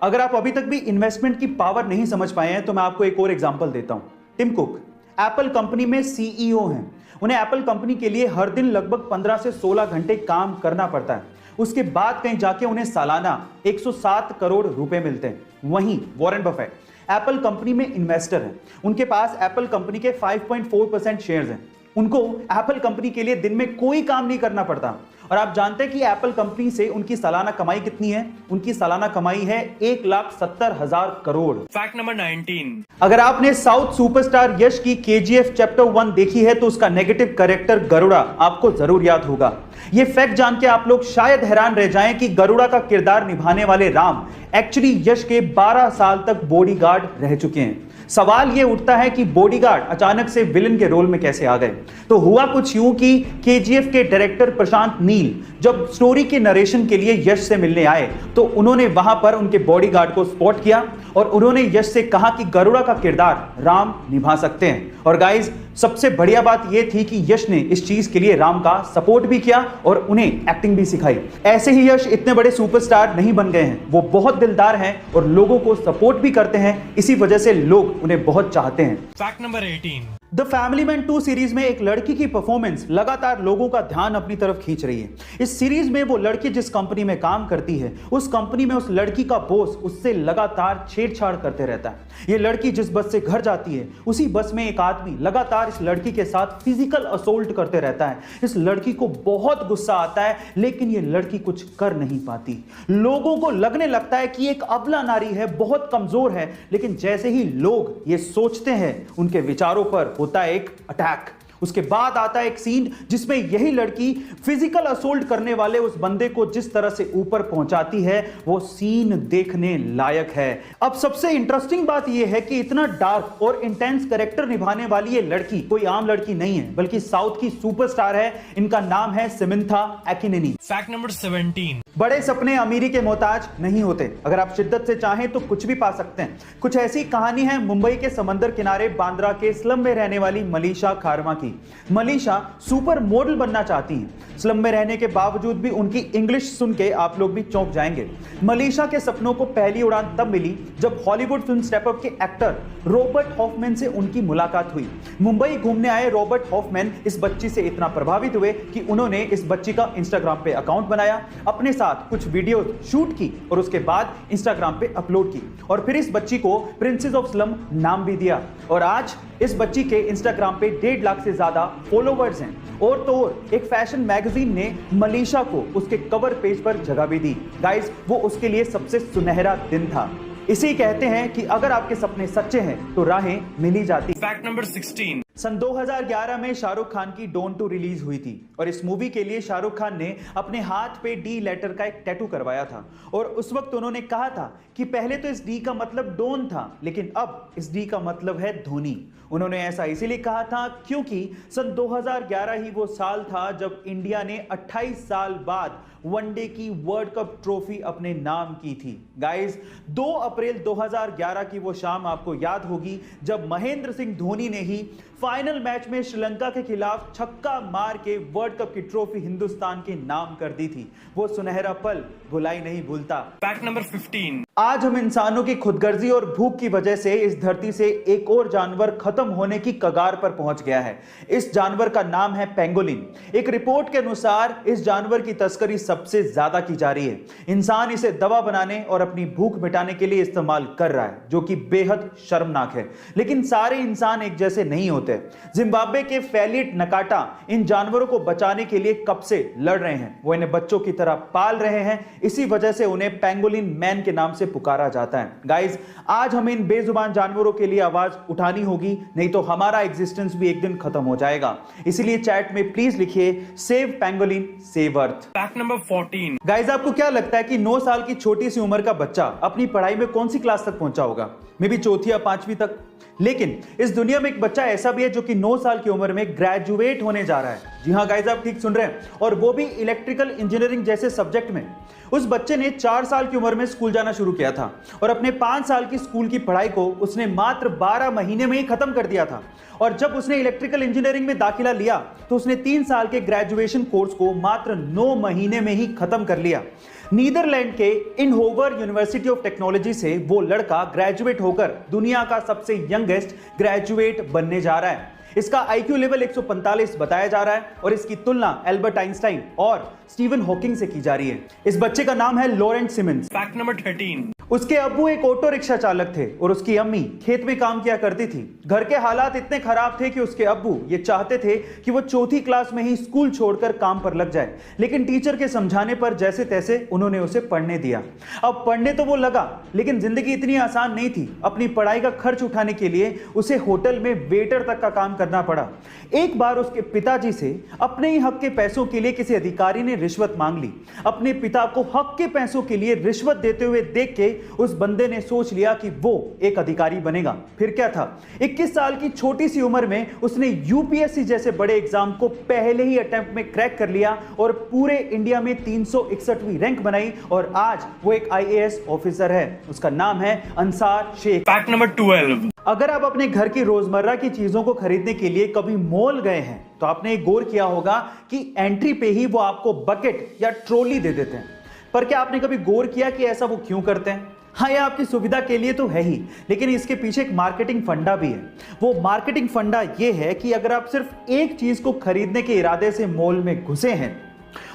अगर आप अभी तक भी इन्वेस्टमेंट की पावर नहीं समझ पाए हैं तो मैं आपको एक और एग्जांपल देता हूं। टिम कुक एप्पल कंपनी में सीईओ हैं। उन्हें एप्पल कंपनी के लिए हर दिन लगभग 15 से 16 घंटे काम करना पड़ता है। उसके बाद कहीं जाके उन्हें सालाना 107 करोड़ रुपए मिलते हैं। वहीं वॉरेन बफेट एप्पल कंपनी में इन्वेस्टर हैं। उनके पास एप्पल कंपनी के 5.4% शेयर्स हैं। उनको एप्पल कंपनी के लिए दिन में कोई काम नहीं करना पड़ता। और आप जानते हैं कि एप्पल कंपनी से उनकी सालाना कमाई कितनी है? उनकी सालाना कमाई है 1,70,000 करोड़। Fact number 19। अगर आपने साउथ सुपरस्टार यश की केजीएफ चैप्टर 1 देखी है तो उसका नेगेटिव कैरेक्टर गरुड़ा आपको जरूर याद होगा। ये फैक्ट जान के आप लोग शायद हैरान रह जाएं कि गरुड़ा का किरदार निभाने वाले राम एक्चुअली यश के 12 साल तक बॉडीगार्ड रह चुके हैं। सवाल यह उठता है कि बॉडीगार्ड अचानक से विलन के रोल में कैसे आ गए? तो हुआ कुछ यूं कि केजीएफ के डायरेक्टर प्रशांत नील जब स्टोरी के नरेशन के लिए यश से मिलने आए तो उन्होंने वहां पर उनके बॉडीगार्ड को स्पॉट किया और उन्होंने यश से कहा कि गरुड़ा का किरदार राम निभा सकते हैं। और गाइस, सबसे बढ़िया बात यह थी कि यश ने इस चीज के लिए राम का सपोर्ट भी किया और उन्हें एक्टिंग भी सिखाई। ऐसे ही यश इतने बड़े सुपरस्टार नहीं बन गए हैं, वो बहुत दिलदार हैं और लोगों को सपोर्ट भी करते हैं। इसी वजह से लोग उन्हें बहुत चाहते हैं। Fact number 18। The family man 2 series में एक लड़की की परफॉर्मेंस लगातार लोगों का ध्यान अपनी तरफ खींच रही है। इस सीरीज में वो लड़की जिस कंपनी में काम करती है उस कंपनी में उस लड़की का बॉस उससे लगातार छेड़छाड़ करते रहता है। ये लड़की जिस बस से घर जाती है उसी बस में एक आदमी लगातार इस लड़की के साथ फिजिकल असोल्ट करते रहता है। इस लड़की को बहुत गुस्सा आता है लेकिन ये लड़की कुछ कर नहीं पाती। लोगों को लगने लगता है कि एक अबला नारी है, बहुत कमजोर है, लेकिन जैसे ही लोग ये सोचते हैं उनके विचारों पर होता है एक अटैक। उसके बाद आता है एक सीन जिसमें यही लड़की फिजिकल असोल्ट करने वाले उस बंदे को जिस तरह से ऊपर पहुंचाती है वो सीन देखने लायक है। अब सबसे इंटरेस्टिंग बात यह है कि इतना डार्क और इंटेंस कैरेक्टर निभाने वाली ये लड़की कोई आम लड़की नहीं है बल्कि साउथ की सुपरस्टार है। इनका नाम है समंथा एकिनेनी। Fact number 17। बड़े सपने अमीरी के मोहताज नहीं होते। अगर आप शिद्दत से चाहें तो कुछ भी पा सकते हैं। कुछ ऐसी कहानी है मुंबई के समंदर किनारे बांद्रा के स्लम में रहने वाली मलीशा खारमा की। मलीशा सुपर मॉडल बनना चाहती हैं। स्लम में रहने के बावजूद भी उनकी इंग्लिश सुन के आप लोग भी चौंक जाएंगे। मलीशा के सपनों को पहली उड़ान तब मिली जब हॉलीवुड फिल्म स्टेप अप के एक्टर रॉबर्ट हॉफमैन से उनकी मुलाकात हुई। मुंबई घूमने आए रॉबर्ट हॉफमैन इस बच्ची से इतना प्रभावित हुए कि उन्होंने इस बच्ची का इंस्टाग्राम पे अकाउंट बनाया, अपने साथ कुछ वीडियो शूट की और उसके बाद इंस्टाग्राम पे अपलोड की और फिर इस बच्ची को प्रिंसेस ऑफ स्लम नाम भी दिया। और आज इस बच्ची के इंस्टाग्राम पे 1.5 लाख से ज्यादा फॉलोवर्स हैं। और तो और एक फैशन मैगजीन ने मलीशा को उसके कवर पेज पर जगह भी दी। गाइस, वो उसके लिए सबसे सुनहरा दिन था। इसी कहते हैं कि अगर आपके सपने सच्चे हैं तो राहें मिली जाती। Fact number 16। सन 2011 में शाहरुख खान की डॉन 2 रिलीज हुई थी और इस मूवी के लिए शाहरुख खान ने अपने हाथ पे डी लेटर का एक टैटू करवाया था। और उस वक्त उन्होंने कहा था कि पहले तो इस डी का मतलब डॉन था लेकिन अब इस डी का मतलब है धोनी। उन्होंने ऐसा इसीलिए कहा था क्योंकि सन 2011 ही वो साल था जब इंडिया ने 28 साल बाद वनडे की वर्ल्ड कप ट्रॉफी अपने नाम की थी। गाइस, 2 अप्रैल 2011 की वो शाम आपको याद होगी जब महेंद्र सिंह धोनी ने ही फाइनल मैच में श्रीलंका के खिलाफ छक्का मार के वर्ल्ड कप की ट्रॉफी हिंदुस्तान के नाम कर दी थी। वो सुनहरा पल भुलाई नहीं भूलता। Fact number 15। आज हम इंसानों की खुदगर्जी और भूख की वजह से इस धरती से एक और जानवर खत्म होने की कगार पर पहुंच गया है। इस जानवर का नाम है पेंगोलिन। एक रिपोर्ट के अनुसार इस जानवर की तस्करी सबसे ज्यादा की जा रही है। इंसान इसे दवा बनाने और अपनी भूख मिटाने के लिए इस्तेमाल कर रहा है, जो कि बेहद शर्मनाक है। लेकिन सारे इंसान एक जैसे नहीं होते। जिम्बाब्वे के फैलिट नकाटा इन जानवरों को बचाने के लिए कब से लड़ रहे हैं। वो इन्हें बच्चों की तरह पाल रहे हैं। इसी वजह से उन्हें पेंगोलिन मैन के नाम से पुकारा जाता है। गाइस, आज हमें इन बेजुबान जानवरों के लिए आवाज उठानी होगी, नहीं तो हमारा एग्जिस्टेंस भी एक दिन खत्म हो जाएगा। इसलिए चैट में प्लीज लिखिए save pangolin save earth. Fact number 14। Guys, आपको क्या लगता है कि 9 साल की छोटी सी उम्र का बच्चा अपनी पढ़ाई में कौन सी क्लास तक पहुंचा होगा? मे बी 4th या 5वीं तक। लेकिन इस दुनिया में एक बच्चा ऐसा भी है जो कि 9 साल की उम्र में ग्रेजुएट होने जा रहा है। जी हां गाइस, आप ठीक सुन रहे हैं, और वो भी इलेक्ट्रिकल इंजीनियरिंग जैसे सब्जेक्ट में। उस बच्चे ने 4 साल की उम्र में स्कूल जाना शुरू किया था और अपने 5 साल की स्कूल की पढ़ाई को उसने मात्र 12 महीने में ही खत्म कर दिया था। और जब उसने इलेक्ट्रिकल इंजीनियरिंग में दाखिला लिया तो उसने 3 साल के ग्रेजुएशन कोर्स को मात्र 9 महीने में ही खत्म कर लिया। नीदरलैंड के इनहोवर यूनिवर्सिटी ऑफ टेक्नोलॉजी से वो लड़का ग्रेजुएट होकर दुनिया का सबसे यंगेस्ट ग्रेजुएट बनने जा रहा है। इसका आईक्यू लेवल 145 बताया जा रहा है और इसकी तुलना एल्बर्ट आइंस्टाइन और स्टीवन हॉकिंग से की जा रही है। इस बच्चे का नाम है लॉरेंट सिमंस। Fact number 13। उसके अब्बू एक ऑटो रिक्शा चालक थे और उसकी अम्मी खेत में काम किया करती थी। घर के हालात इतने खराब थे कि उसके अब्बू ये चाहते थे कि वो चौथी क्लास में ही स्कूल छोड़कर काम पर लग जाए, लेकिन टीचर के समझाने पर जैसे तैसे उन्होंने उसे पढ़ने दिया। अब पढ़ने तो वो लगा, लेकिन जिंदगी इतनी आसान नहीं थी। अपनी पढ़ाई का खर्च उठाने के लिए उसे होटल में वेटर तक का काम करना पड़ा। एक बार उसके पिताजी से अपने ही हक के पैसों के लिए किसी अधिकारी ने रिश्वत मांग ली। अपने पिता को हक के पैसों के लिए रिश्वत देते हुए देख के उस बंदे ने सोच लिया कि वो एक अधिकारी बनेगा। फिर क्या था, 21 साल की छोटी सी उम्र में उसने यूपीएससी जैसे बड़े एग्जाम को पहले ही अटेम्प्ट में क्रैक कर लिया और पूरे इंडिया में 361वीं रैंक बनाई और आज वो एक आईएएस ऑफिसर है। उसका नाम है अंसार शेख। Fact number 12। अगर आप अपने घर की रोजमर्रा की चीजों को खरीदने के लिए कभी मॉल गए हैं तो आपने एक गौर किया होगा कि एंट्री पे ही वो आपको बकेट या ट्रॉली दे देते हैं। पर क्या आपने कभी गौर किया कि ऐसा वो क्यों करते हैं? हाँ, ये आपकी सुविधा के लिए तो है ही, लेकिन इसके पीछे एक मार्केटिंग फंडा भी है। वो मार्केटिंग फंडा ये है कि अगर आप सिर्फ एक चीज को खरीदने के इरादे से मॉल में घुसे हैं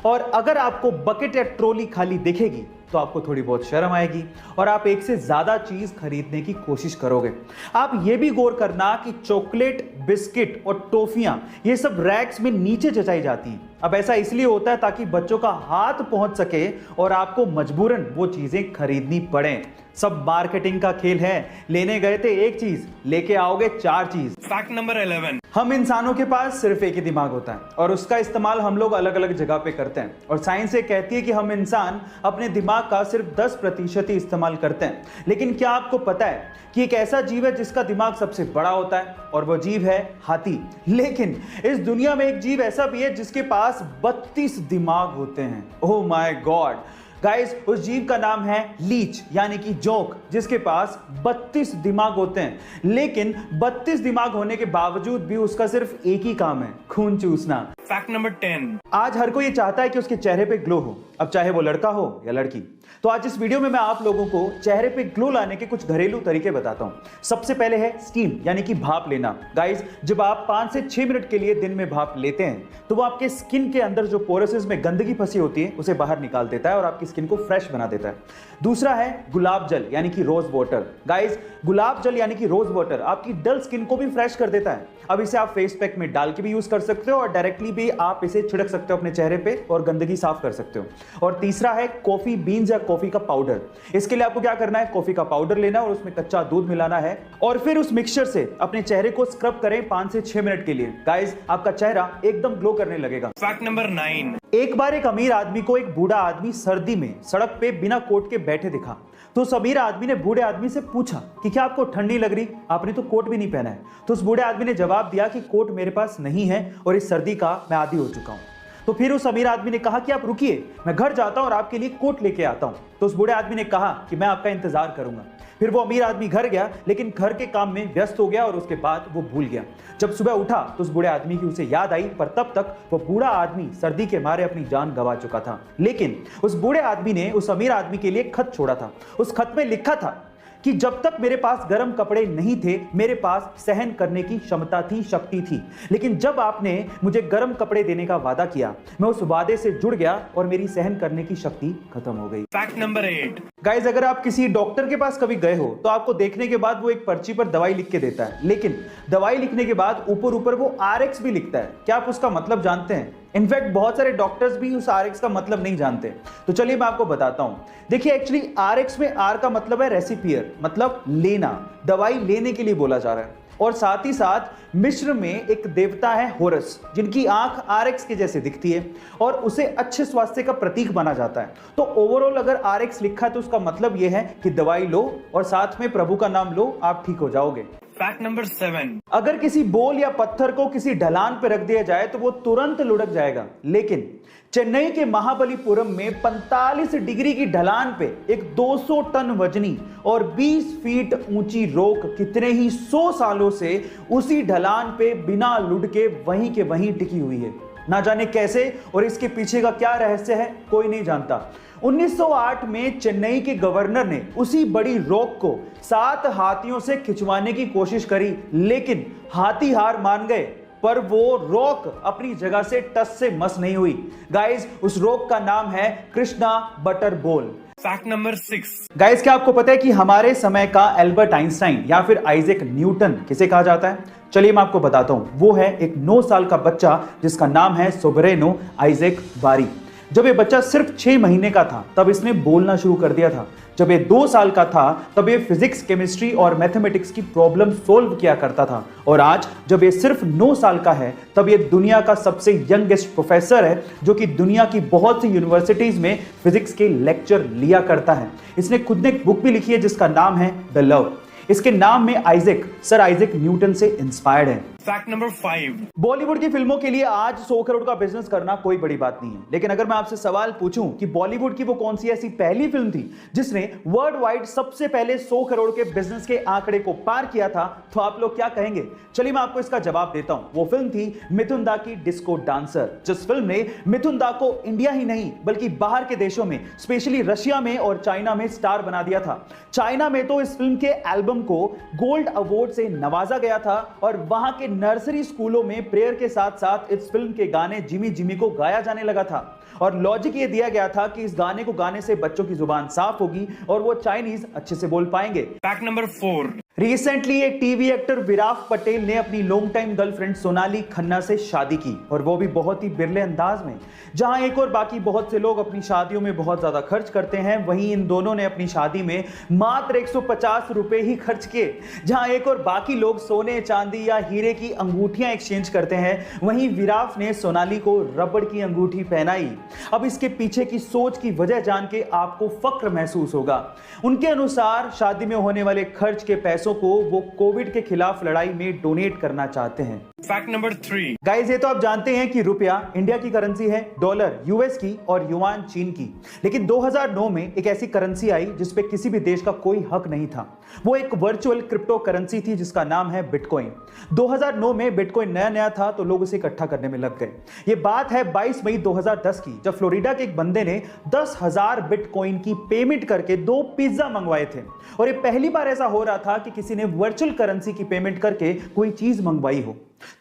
और अगर आपको बकेट या ट्रॉली खाली दिखेगी तो आपको थोड़ी बहुत शर्म आएगी और आप एक से ज्यादा चीज खरीदने की कोशिश करोगे। आप ये भी गौर करना कि चॉकलेट, बिस्किट और टॉफियां ये सब रैक्स में नीचे जचाई जाती हैं। अब ऐसा इसलिए होता है ताकि बच्चों का हाथ पहुंच सके और आपको मजबूरन वो चीजें खरीदनी पड़े। सब मार्केटिंग का खेल है। लेने गए थे एक चीज, लेके आओगे 4 चीज। Fact number 11। हम इंसानों के पास सिर्फ एक ही दिमाग होता है और उसका इस्तेमाल हम लोग अलग अलग जगह पे करते हैं। और साइंस ये कहती है कि हम इंसान अपने दिमाग का सिर्फ 10% ही इस्तेमाल करते हैं। लेकिन क्या आपको पता है कि एक ऐसा जीव है जिसका दिमाग सबसे बड़ा होता है और वो जीव है हाथी। लेकिन इस दुनिया में एक जीव ऐसा भी है जिसके पास 32 दिमाग होते हैं। ओह माय गॉड गाइस, उस जीव का नाम है लीच यानी कि जोक, जिसके पास 32 दिमाग होते हैं। लेकिन 32 दिमाग होने के बावजूद भी उसका सिर्फ एक ही काम है, खून चूसना। Fact number 10। आज हर कोई ये चाहता है कि उसके चेहरे पे ग्लो हो, अब चाहे वो लड़का हो या लड़की। तो आज इस वीडियो में मैं आप लोगों को चेहरे पे ग्लो लाने के कुछ घरेलू तरीके बताता हूं। सबसे पहले है स्टीम यानी कि भाप लेना। गाइस, जब आप 5 से 6 मिनट के लिए दिन में भाप लेते हैं तो वो आपके स्किन के अंदर जो पोरसेस में गंदगी फंसी होती है उसे बाहर निकाल देता है और आपकी स्किन को फ्रेश बना देता है। दूसरा है गुलाब जल यानी कि रोज वाटर। गाइस, गुलाब जल यानी कि रोज वाटर आपकी डल स्किन को भी फ्रेश कर देता है। अब इसे आप फेस पैक में डाल के भी यूज कर सकते हो और डायरेक्टली भी आप इसे छिड़क सकते हो अपने चेहरे पे और गंदगी साफ कर सकते हो। और तीसरा है कॉफी बीन्स या कॉफी का पाउडर। इसके लिए आपको क्या करना है, कॉफी का पाउडर लेना और उसमें कच्चा दूध मिलाना है और फिर उस मिक्सचर से अपने चेहरे को स्क्रब करें 5 से 6 मिनट के लिए। गाइस, आपका चेहरा एकदम ग्लो करने लगेगा। Fact number 9। एक बार एक अमीर आदमी को एक बूढ़ा आदमी सर्दी में सड़क पे बिना कोट के बैठे दिखा। तो उस अमीर आदमी ने बूढ़े आदमी से पूछा कि क्या आपको ठंड नहीं लग रही, आपने तो कोट भी नहीं पहना है। तो उस बूढ़े आदमी ने जवाब दिया कि कोट मेरे पास नहीं है और इस सर्दी का मैं आदी हो चुका हूं। तो फिर उस अमीर आदमी ने कहा कि आप रुकिए, मैं घर जाता हूं और आपके लिए कोट लेके आता हूं। तो उस बूढ़े आदमी ने कहा कि मैं आपका इंतजार करूंगा। फिर वो अमीर आदमी घर गया, लेकिन घर के काम में व्यस्त हो गया और उसके बाद वो भूल गया। जब सुबह उठा तो उस बूढ़े आदमी की उसे याद आई, पर तब तक वो बूढ़ा आदमी सर्दी के मारे अपनी जान गंवा चुका था। लेकिन उस बूढ़े आदमी ने उस अमीर आदमी के लिए एक खत छोड़ा था। उस खत में लिखा था कि जब तक मेरे पास गर्म कपड़े नहीं थे, मेरे पास सहन करने की क्षमता थी, शक्ति थी। लेकिन जब आपने मुझे गर्म कपड़े देने का वादा किया, मैं उस वादे से जुड़ गया और मेरी सहन करने की शक्ति खत्म हो गई। Fact number 8। गाइस, अगर आप किसी डॉक्टर के पास कभी गए हो तो आपको देखने के बाद वो एक पर्ची पर दवाई लिख के देता है, लेकिन दवाई लिखने के बाद ऊपर वो RX भी लिखता है। क्या आप उसका मतलब जानते हैं? इनफैक्ट बहुत सारे डॉक्टर्स भी उस RX का मतलब नहीं जानते। तो चलिए मैं आपको बताता हूं। देखिए, एक्चुअली RX में R का मतलब है रेसिपियर, मतलब लेना, दवाई लेने के लिए बोला जा रहा है। और साथ ही साथ मिस्र में एक देवता है होरस, जिनकी आंख RX के जैसे दिखती है और उसे अच्छे स्वास्थ्य का प्रतीक माना जाता है। तो ओवरऑल अगर RX लिखा है तो उसका मतलब यह है कि दवाई लो और साथ में प्रभु का नाम लो, आप ठीक हो जाओगे। Fact number 7। अगर किसी बोल या पत्थर को किसी ढलान पर रख दिया जाए तो वो तुरंत लुढ़क जाएगा, लेकिन चेन्नई के महाबलीपुरम में 45 डिग्री की ढलान पे एक 200 टन वजनी और 20 फीट ऊंची रोक कितने ही 100 सालों से उसी ढलान पे बिना लुढ़के वहीं के वहीं टिकी हुई है। ना जाने कैसे और इसके पीछे का क्या रहस्य है, कोई नहीं जानता। 1908 में चेन्नई के गवर्नर ने उसी बड़ी रॉक को 7 हाथियों से खिंचवाने की कोशिश करी, लेकिन हाथी हार मान गए। पर वो रॉक अपनी जगह से टस से मस नहीं हुई। गाइस, उस रॉक का नाम है Krishna butterball. Fact number 6। Guys, क्या आपको पता है कि हमारे समय का एल्बर्ट आइंस्टाइन या फिर आइजैक न्यूटन किसे कहा जाता है? चलिए मैं आपको बताता हूं। वो है एक 9 साल का बच्चा जिसका नाम है सोबरेनो आइजैक बारी। जब ये बच्चा सिर्फ 6 महीने का था तब इसने बोलना शुरू कर दिया था। जब ये 2 साल का था तब ये फिजिक्स, केमिस्ट्री और मैथमेटिक्स की प्रॉब्लम सोल्व किया करता था। और आज जब ये सिर्फ 9 साल का है तब ये दुनिया का सबसे यंगेस्ट प्रोफेसर है, जो कि दुनिया की बहुत सी यूनिवर्सिटीज में फिजिक्स के लेक्चर लिया करता है। इसने खुद ने एक बुक भी लिखी है जिसका नाम है द लव। इसके नाम में आइजैक सर आइजैक न्यूटन से इंस्पायर्ड है। Fact number 5। बॉलीवुड की फिल्मों के लिए आज 100 करोड़ का बिजनेस करना कोई बड़ी बात नहीं है, लेकिन अगर मैं आपसे सवाल पूछूं कि बॉलीवुड की वो कौन सी ऐसी पहली फिल्म थी जिसने वर्ल्ड वाइड सबसे पहले 100 करोड़ के बिजनेस के आंकड़े को पार किया था, तो आप लोग क्या कहेंगे? चलिए मैं आपको इसका जवाब देता हूं। वो फिल्म थी मिथुन दा की डिस्को डांसर, जिस फिल्म ने मिथुन दा को इंडिया ही नहीं बल्कि बाहर के देशों में, स्पेशली रशिया में और चाइना में स्टार बना दिया था। चाइना में तो इस फिल्म के एल्बम को गोल्ड अवार्ड से नवाजा गया था और वहां के नर्सरी स्कूलों में प्रेयर के साथ साथ इस फिल्म के गाने जिमी जिमी को गाया जाने लगा था। और लॉजिक ये दिया गया था कि इस गाने को गाने से बच्चों की जुबान साफ होगी और वो चाइनीज अच्छे से बोल पाएंगे। Fact number 4। रिसेंटली एक टीवी एक्टर विराट पटेल ने अपनी long time girlfriend Sonali Khanna से शादी की, और वो भी बहुत ही बिरले अंदाज में। जहां एक और बाकी बहुत से लोग अपनी शादियों में बहुत ज्यादा खर्च करते हैं, वहीं इन दोनों ने अपनी शादी में मात्र 150 रुपए ही खर्च किए। जहां एक और बाकी लोग सोने, चांदी या हीरे की अंगूठियां एक्सचेंज करते हैं, वहीं विराट ने सोनाली को रबड़ की अंगूठी पहनाई। अब इसके पीछे की सोच की वजह जान के आपको फक्र महसूस होगा। उनके अनुसार शादी में होने वाले खर्च के पैसों को वो कोविड के खिलाफ लड़ाई में डोनेट करना चाहते हैं। Fact number 3। गाइस, ये तो आप जानते हैं कि रुपया इंडिया की करेंसी है, डॉलर यूएस की और युआन चीन की। लेकिन 2009 में एक ऐसी करेंसी आई जिस पे किसी भी देश का कोई हक नहीं था। वो एक वर्चुअल क्रिप्टो करेंसी थी जिसका नाम है बिटकॉइन। 2009 में बिटकॉइन नया नया था तो लोग उसे इकट्ठा करने में लग गए। ये बात है 22 मई 2010 की, जब फ्लोरिडा के एक बंदे ने 10,000 बिटकॉइन की पेमेंट करके 2 पिज्जा मंगवाए थे। और ये पहली बार ऐसा हो रहा था कि किसी ने वर्चुअल करेंसी की पेमेंट करके कोई चीज मंगवाई हो।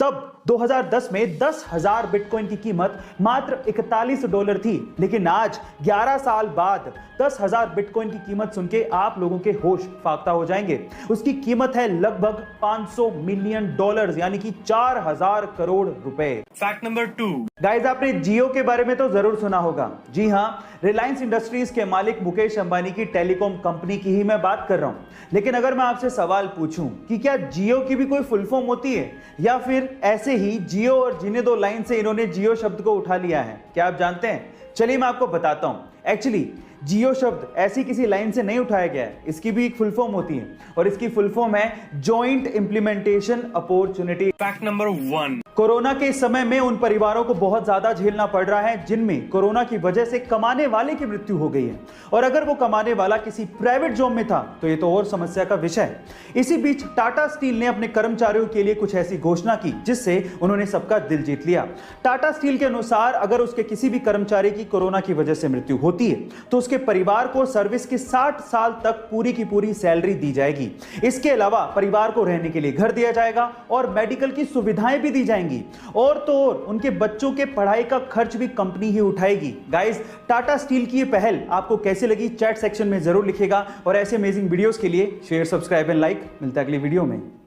तब 2010 में 10,000 बिटकॉइन की कीमत मात्र $41 थी। लेकिन आज 11 साल बाद 10,000 बिटकॉइन की कीमत सुन के आप लोगों के होश फाख्ता हो जाएंगे। उसकी कीमत है लगभग $500 मिलियन, यानी कि 4,000 करोड़ रुपए। Fact number 2। गाइस, आपने जियो के बारे में तो जरूर सुना होगा। जी हां, रिलायंस इंडस्ट्रीज के मालिक मुकेश अंबानी की टेलीकॉम कंपनी की ही मैं बात कर रहा हूं। लेकिन अगर मैं आपसे सवाल पूछूं कि क्या जियो की भी कोई फुल फॉर्म होती है, या फिर ऐसे ही जियो और जीने दो लाइन से इन्होंने जियो शब्द को उठा लिया है? क्या आप जानते हैं? चलिए मैं आपको बताता हूं। एक्चुअली जियो शब्द ऐसी किसी लाइन से नहीं उठाया गया है, इसकी भी एक फुल फॉर्म होती है और इसकी फुल फॉर्म है joint implementation opportunity. Fact number 1। Corona के इस समय में उन परिवारों को बहुत ज्यादा झेलना पड़ रहा है जिनमें कोरोना की वजह से कमाने वाले की मृत्यु हो गई है। और अगर वो कमाने वाला किसी प्राइवेट जॉब में था तो ये तो और समस्या का विषय है। इसी बीच टाटा स्टील ने अपने कर्मचारियों के लिए कुछ ऐसी घोषणा की जिससे उन्होंने सबका दिल जीत लिया। टाटा स्टील के अनुसार अगर उसके किसी भी कर्मचारी की कोरोना की वजह से मृत्यु होती है तो उसके परिवार को सर्विस की 60 साल तक पूरी की पूरी सैलरी दी जाएगी। इसके अलावा परिवार को रहने के लिए घर दिया जाएगा और मेडिकल की सुविधाएं भी दी जाएंगी। और तो और उनके बच्चों के पढ़ाई का खर्च भी कंपनी ही उठाएगी। गाइस, टाटा स्टील की ये पहल आपको कैसे लगी चैट सेक्शन में जरूर लिखिएगा और ऐसे अमेजिंग वीडियोस के लिए शेयर, सब्सक्राइब एंड लाइक। मिलता है अगली वीडियो में।